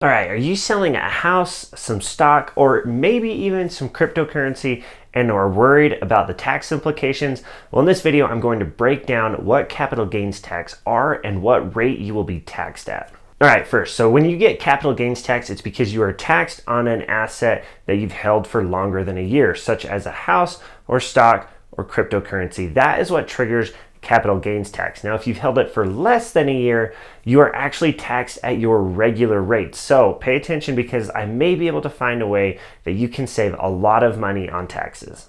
All right, are you selling a house, some stock, or maybe even some cryptocurrency and are worried about the tax implications? Well, in this video, I'm going to break down what capital gains tax are and what rate you will be taxed at. All right, first, so when you get capital gains tax, it's because you are taxed on an asset that you've held for longer than a year, such as a house or stock or cryptocurrency. That is what triggers capital gains tax. Now, if you've held it for less than a year, you are actually taxed at your regular rate. So pay attention because I may be able to find a way that you can save a lot of money on taxes.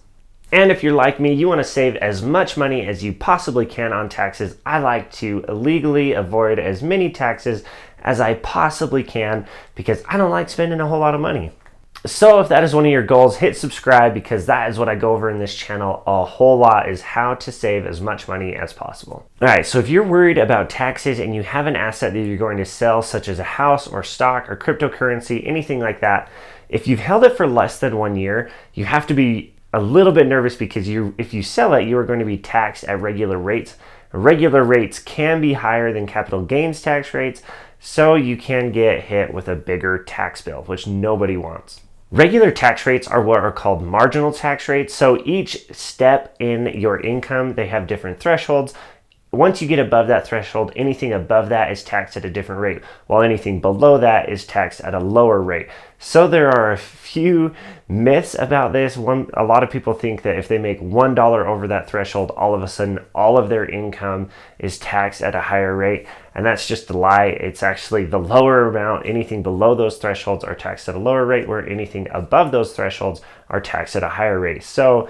And if you're like me, you want to save as much money as you possibly can on taxes. I like to illegally avoid as many taxes as I possibly can because I don't like spending a whole lot of money. So if that is one of your goals, hit subscribe because that is what I go over in this channel a whole lot, is how to save as much money as possible. All right, so if you're worried about taxes and you have an asset that you're going to sell, such as a house or stock or cryptocurrency, anything like that, if you've held it for less than 1 year, you have to be a little bit nervous because if you sell it, you are going to be taxed at regular rates. Regular rates can be higher than capital gains tax rates, so you can get hit with a bigger tax bill, which nobody wants. Regular tax rates are what are called marginal tax rates. So each step in your income, they have different thresholds. Once you get above that threshold, anything above that is taxed at a different rate, while anything below that is taxed at a lower rate. So there are a few myths about this. A lot of people think that if they make $1 over that threshold, all of a sudden all of their income is taxed at a higher rate. And that's just a lie. It's actually the lower amount. Anything below those thresholds are taxed at a lower rate, where anything above those thresholds are taxed at a higher rate. So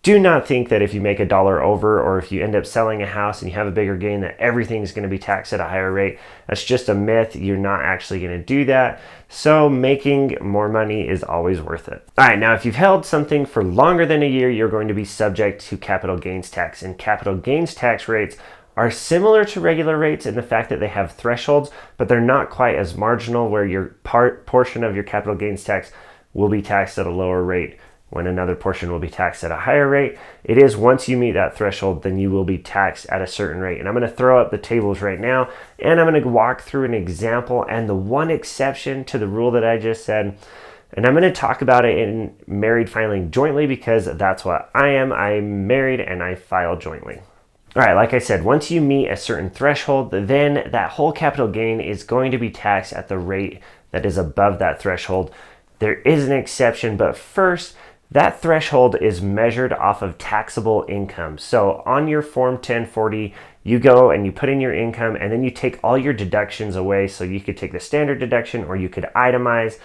do not think that if you make $1 over, or if you end up selling a house and you have a bigger gain, that everything's going to be taxed at a higher rate. That's just a myth. You're not actually going to do that. So making more money is always worth it. All right, now if you've held something for longer than a year, you're going to be subject to capital gains tax. And capital gains tax rates are similar to regular rates in the fact that they have thresholds, but they're not quite as marginal, where your portion of your capital gains tax will be taxed at a lower rate when another portion will be taxed at a higher rate. It is once you meet that threshold, then you will be taxed at a certain rate. And I'm going to throw up the tables right now, and I'm going to walk through an example and the one exception to the rule that I just said. And I'm going to talk about it in married filing jointly because that's what I am. I'm married and I file jointly. All right, like I said, once you meet a certain threshold, then that whole capital gain is going to be taxed at the rate that is above that threshold. There is an exception, but first, that threshold is measured off of taxable income. So on your Form 1040, you go and you put in your income, and then you take all your deductions away. So you could take the standard deduction or you could itemize.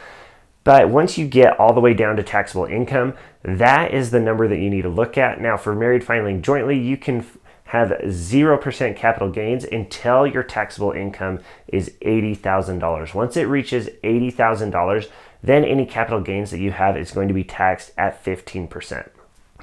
But once you get all the way down to taxable income, that is the number that you need to look at. Now, for married filing jointly, you can have 0% capital gains until your taxable income is $80,000. Once it reaches $80,000, then any capital gains that you have is going to be taxed at 15%.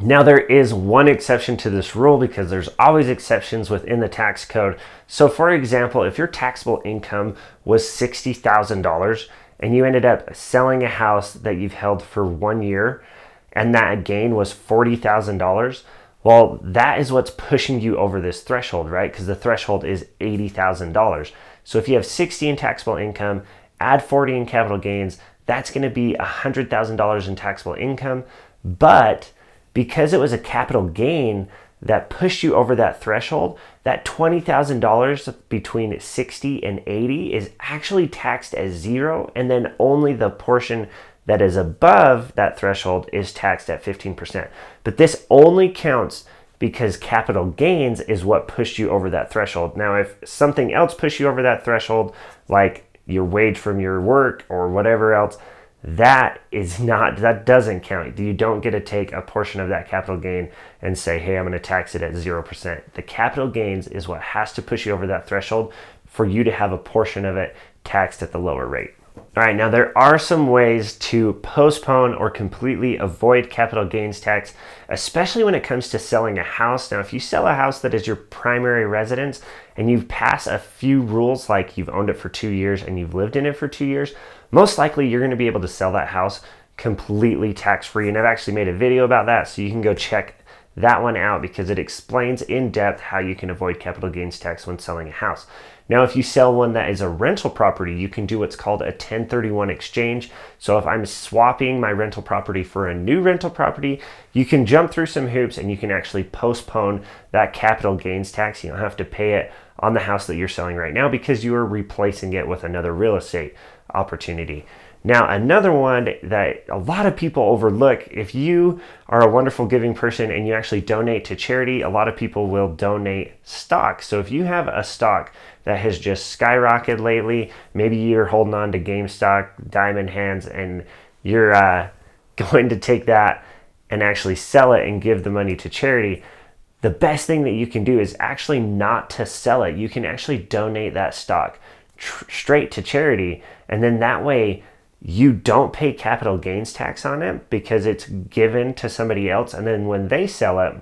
Now, there is one exception to this rule because there's always exceptions within the tax code. So for example, if your taxable income was $60,000 and you ended up selling a house that you've held for 1 year and that gain was $40,000, well, that is what's pushing you over this threshold, right? Because the threshold is $80,000. So if you have 60 in taxable income, add 40 in capital gains, that's going to be $100,000 in taxable income. But because it was a capital gain that pushed you over that threshold, that $20,000 between 60 and 80 is actually taxed as zero, and then only the portion that is above that threshold is taxed at 15%. But this only counts because capital gains is what pushed you over that threshold. Now, if something else pushed you over that threshold, like your wage from your work or whatever else, that doesn't count. You don't get to take a portion of that capital gain and say, hey, I'm going to tax it at 0%. The capital gains is what has to push you over that threshold for you to have a portion of it taxed at the lower rate. All right, now there are some ways to postpone or completely avoid capital gains tax, especially when it comes to selling a house. Now, if you sell a house that is your primary residence and you pass a few rules, like you've owned it for 2 years and you've lived in it for 2 years, most likely you're going to be able to sell that house completely tax-free. And I've actually made a video about that, so you can go check that one out because it explains in depth how you can avoid capital gains tax when selling a house. Now, if you sell one that is a rental property, you can do what's called a 1031 exchange. So if I'm swapping my rental property for a new rental property, you can jump through some hoops and you can actually postpone that capital gains tax. You don't have to pay it on the house that you're selling right now because you are replacing it with another real estate opportunity. Now, another one that a lot of people overlook, if you are a wonderful giving person and you actually donate to charity, a lot of people will donate stock. So if you have a stock that has just skyrocketed lately, maybe you're holding on to GameStop, Diamond Hands, and you're going to take that and actually sell it and give the money to charity, the best thing that you can do is actually not to sell it. You can actually donate that stock straight to charity, and then that way you don't pay capital gains tax on it because it's given to somebody else. And then when they sell it,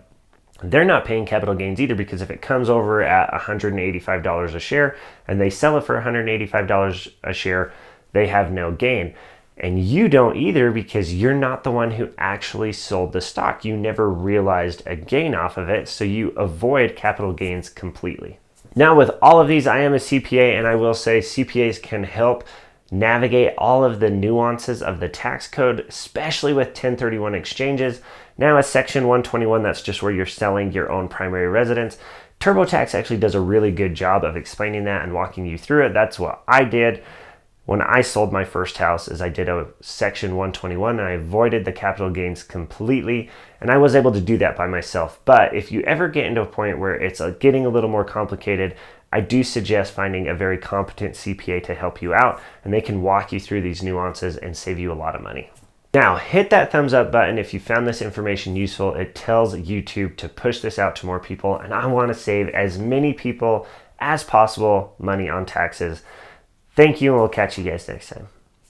they're not paying capital gains either, because if it comes over at $185 a share and they sell it for $185 a share, they have no gain. And you don't either because you're not the one who actually sold the stock. You never realized a gain off of it, so you avoid capital gains completely. Now, with all of these, I am a CPA, and I will say CPAs can help navigate all of the nuances of the tax code, especially with 1031 exchanges. Now, as Section 121, that's just where you're selling your own primary residence. TurboTax actually does a really good job of explaining that and walking you through it. That's what I did when I sold my first house, is I did a Section 121 and I avoided the capital gains completely, and I was able to do that by myself. But if you ever get into a point where it's getting a little more complicated, I do suggest finding a very competent CPA to help you out, and they can walk you through these nuances and save you a lot of money. Now, hit that thumbs up button if you found this information useful. It tells YouTube to push this out to more people, and I want to save as many people as possible money on taxes. Thank you, and we'll catch you guys next time.